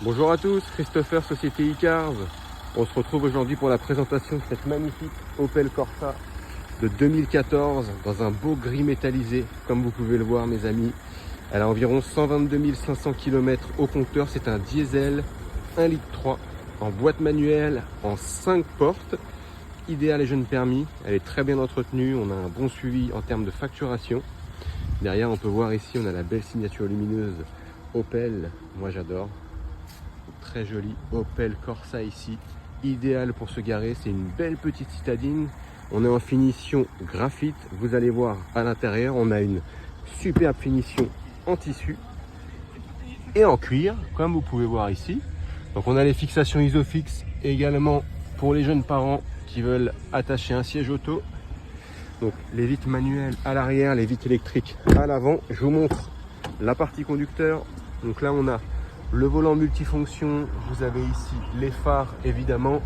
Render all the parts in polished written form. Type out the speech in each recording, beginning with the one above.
Bonjour à tous, Christopher, Société Icars. On se retrouve aujourd'hui pour la présentation de cette magnifique Opel Corsa de 2014 dans un beau gris métallisé, comme vous pouvez le voir mes amis. Elle a environ 122 500 km au compteur, c'est un diesel 1,3 litre en boîte manuelle en 5 portes, idéal et jeune permis. Elle est très bien entretenue, on a un bon suivi en termes de facturation. Derrière on peut voir ici, on a la belle signature lumineuse Opel, moi j'adore. Très joli Opel Corsa ici, idéal pour se garer, c'est une belle petite citadine. On est en finition graphite, vous allez voir à l'intérieur, on a une superbe finition en tissu et en cuir, comme vous pouvez voir ici. Donc on a les fixations Isofix également pour les jeunes parents qui veulent attacher un siège auto. Donc les vitres manuelles à l'arrière, les vitres électriques à l'avant. Je vous montre la partie conducteur. Donc là on a le volant multifonction, vous avez ici les phares évidemment,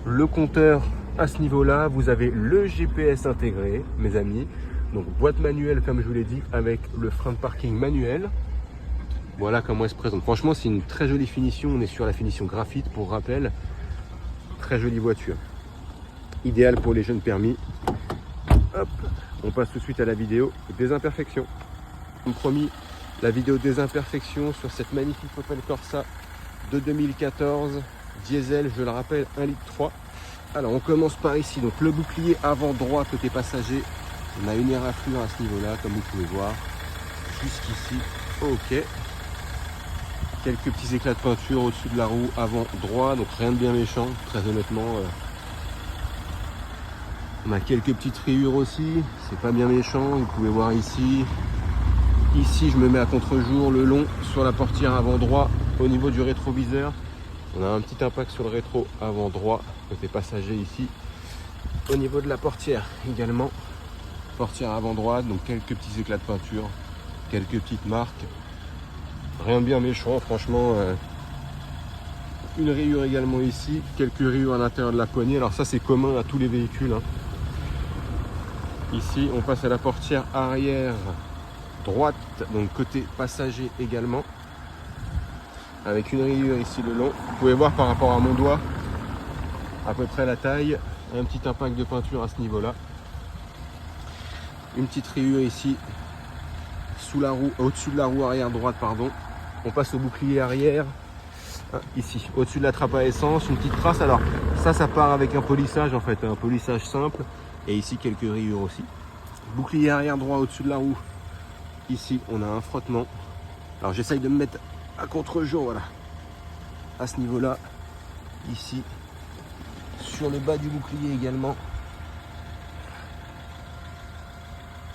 le compteur à ce niveau-là, vous avez le GPS intégré mes amis, donc boîte manuelle comme je vous l'ai dit avec le frein de parking manuel. Voilà comment elle se présente. Franchement c'est une très jolie finition, on est sur la finition graphite pour rappel, très jolie voiture, idéale pour les jeunes permis. Hop, on passe tout de suite à la vidéo des imperfections. Comme promis, la vidéo des imperfections sur cette magnifique Opel Corsa de 2014, diesel, je le rappelle, 1,3 litre. Alors on commence par ici, donc le bouclier avant droit côté passager, on a une éraflure à ce niveau-là, comme vous pouvez voir, jusqu'ici, ok. Quelques petits éclats de peinture au-dessus de la roue avant droit, donc rien de bien méchant, très honnêtement. On a quelques petites rayures aussi, c'est pas bien méchant, vous pouvez voir ici. Ici, je me mets à contre-jour le long sur la portière avant droit au niveau du rétroviseur. On a un petit impact sur le rétro avant droit, côté passager ici. Au niveau de la portière également, portière avant droite, donc quelques petits éclats de peinture, quelques petites marques. Rien de bien méchant, franchement. Une rayure également ici, quelques rayures à l'intérieur de la poignée. Alors ça, c'est commun à tous les véhicules. Ici, on passe à la portière arrière droite, donc côté passager également, avec une rayure ici le long. Vous pouvez voir par rapport à mon doigt à peu près la taille, un petit impact de peinture à ce niveau là, une petite rayure ici sous la roue, au-dessus de la roue arrière droite pardon. On passe au bouclier arrière ici au-dessus de la trappe à essence, une petite trace. Alors ça part avec un polissage en fait, un polissage simple, et ici quelques rayures aussi. Bouclier arrière droit au-dessus de la roue. Ici, on a un frottement. Alors, j'essaye de me mettre à contre-jour, voilà. À ce niveau-là, ici, sur le bas du bouclier également.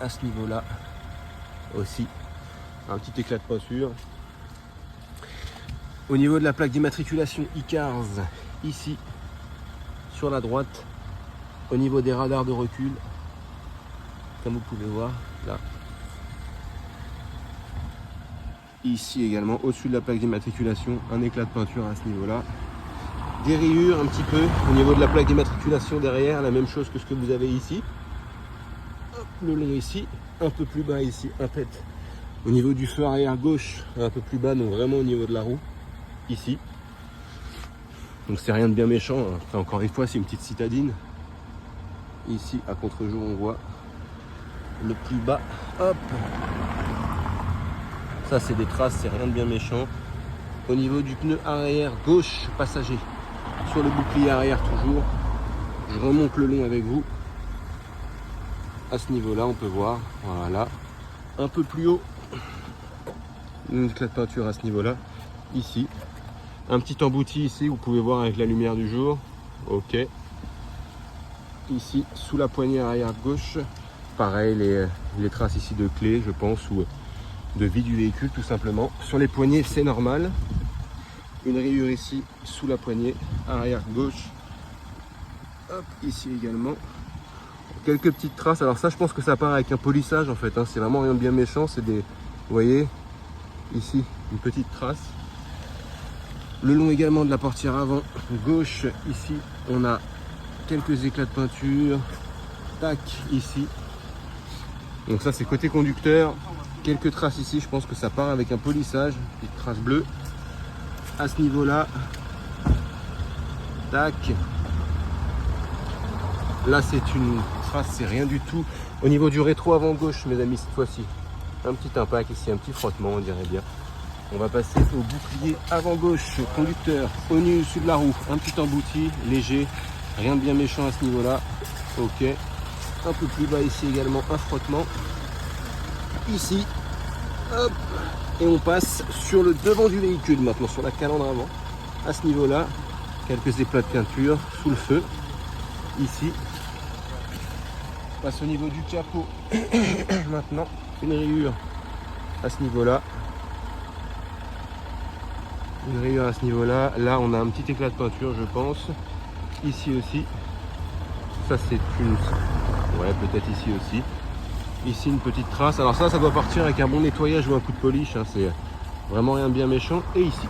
À ce niveau-là, aussi, un petit éclat de peinture. Au niveau de la plaque d'immatriculation Icars, ici, sur la droite, au niveau des radars de recul, comme vous pouvez voir, là. Ici également, au-dessus de la plaque d'immatriculation, un éclat de peinture à ce niveau-là. Des rayures un petit peu au niveau de la plaque d'immatriculation derrière, la même chose que ce que vous avez ici. Hop, le long ici, un peu plus bas ici, un pet. Au niveau du feu arrière gauche, un peu plus bas, donc vraiment au niveau de la roue, ici. Donc c'est rien de bien méchant, après encore une fois c'est une petite citadine. Ici à contre-jour on voit le plus bas, hop. Ça c'est des traces, c'est rien de bien méchant. Au niveau du pneu arrière gauche passager, sur le bouclier arrière toujours, je remonte le long avec vous. À ce niveau là on peut voir, voilà, un peu plus haut, une éclat de peinture à ce niveau là, ici. Un petit embouti ici, vous pouvez voir avec la lumière du jour, ok. Ici sous la poignée arrière gauche, pareil les traces ici de clé je pense, ou de vie du véhicule tout simplement. Sur les poignées c'est normal, une rayure ici sous la poignée arrière gauche, hop, ici également quelques petites traces. Alors ça je pense que ça part avec un polissage en fait, c'est vraiment rien de bien méchant, c'est des, vous voyez ici une petite trace. Le long également de la portière avant gauche, ici on a quelques éclats de peinture, tac ici. Donc ça c'est côté conducteur. Quelques traces ici, je pense que ça part avec un polissage, petite trace bleue. à ce niveau-là. Tac. Là, c'est une trace, c'est rien du tout. Au niveau du rétro avant gauche, mes amis, cette fois-ci, un petit impact ici, un petit frottement, on dirait bien. On va passer au bouclier avant gauche, conducteur, au nu sous de la roue, un petit embouti, léger, rien de bien méchant à ce niveau-là. Ok. Un peu plus bas ici également, un frottement. Ici, hop, et on passe sur le devant du véhicule maintenant, sur la calandre avant. À ce niveau-là, quelques éclats de peinture sous le feu. Ici, on passe au niveau du capot. Maintenant, une rayure à ce niveau-là. Une rayure à ce niveau-là. Là, on a un petit éclat de peinture, je pense. Ici aussi. Ça, c'est une... Ouais, peut-être ici aussi. Ici, une petite trace. Alors ça doit partir avec un bon nettoyage ou un coup de polish. Hein. C'est vraiment rien de bien méchant. Et ici,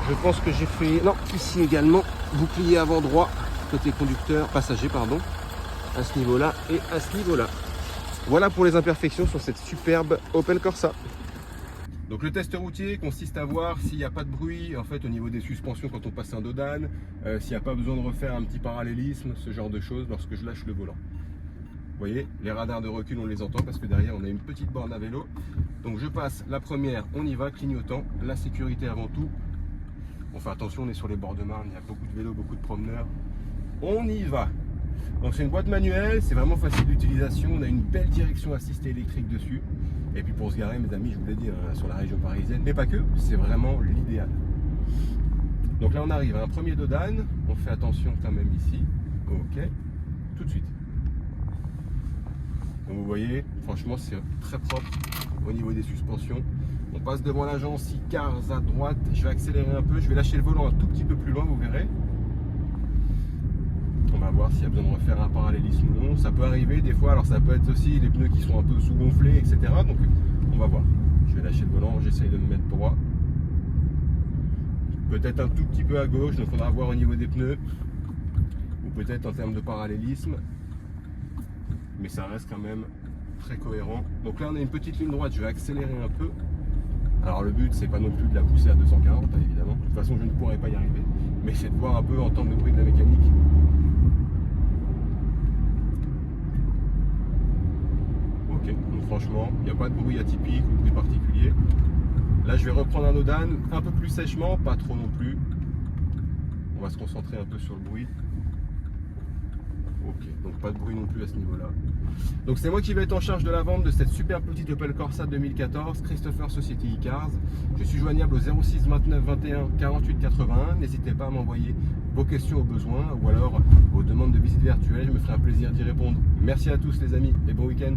je pense que j'ai fait... Non, ici également, bouclier avant droit, côté conducteur, passager, pardon. À ce niveau-là et à ce niveau-là. Voilà pour les imperfections sur cette superbe Opel Corsa. Donc le test routier consiste à voir s'il n'y a pas de bruit en fait au niveau des suspensions quand on passe un dodan, s'il n'y a pas besoin de refaire un petit parallélisme, ce genre de choses lorsque je lâche le volant. Vous voyez, les radars de recul on les entend parce que derrière on a une petite borne à vélo. Donc je passe la première, on y va, clignotant, la sécurité avant tout. On fait attention, on est sur les bords de Marne, il y a beaucoup de vélos, beaucoup de promeneurs. On y va. Donc c'est une boîte manuelle, c'est vraiment facile d'utilisation, on a une belle direction assistée électrique dessus. Et puis pour se garer, mes amis, je vous l'ai dit, sur la région parisienne, mais pas que, c'est vraiment l'idéal. Donc là on arrive à un premier dodan, on fait attention quand même ici, ok, tout de suite. Donc vous voyez, franchement c'est très propre au niveau des suspensions. On passe devant l'agence Icars à droite, je vais accélérer un peu, je vais lâcher le volant un tout petit peu plus loin, vous verrez. On va voir s'il y a besoin de refaire un parallélisme ou non. Ça peut arriver des fois, alors ça peut être aussi les pneus qui sont un peu sous-gonflés, etc. Donc on va voir. Je vais lâcher le volant, j'essaye de me mettre droit. Peut-être un tout petit peu à gauche, donc il faudra voir au niveau des pneus. Ou peut-être en termes de parallélisme. Mais ça reste quand même très cohérent. Donc là on a une petite ligne droite, je vais accélérer un peu. Alors le but c'est pas non plus de la pousser à 240 évidemment. De toute façon je ne pourrais pas y arriver. Mais c'est de voir un peu, entendre le bruit de la mécanique. Donc franchement, il n'y a pas de bruit atypique ou de bruit particulier. Là, je vais reprendre un dodan un peu plus sèchement, pas trop non plus. On va se concentrer un peu sur le bruit. Ok, donc pas de bruit non plus à ce niveau-là. Donc c'est moi qui vais être en charge de la vente de cette super petite Opel Corsa 2014, Christopher Society Icars. Je suis joignable au 06 29 21 48 81. N'hésitez pas à m'envoyer vos questions au besoin ou alors vos demandes de visite virtuelle. Je me ferai un plaisir d'y répondre. Merci à tous les amis et bon week-end.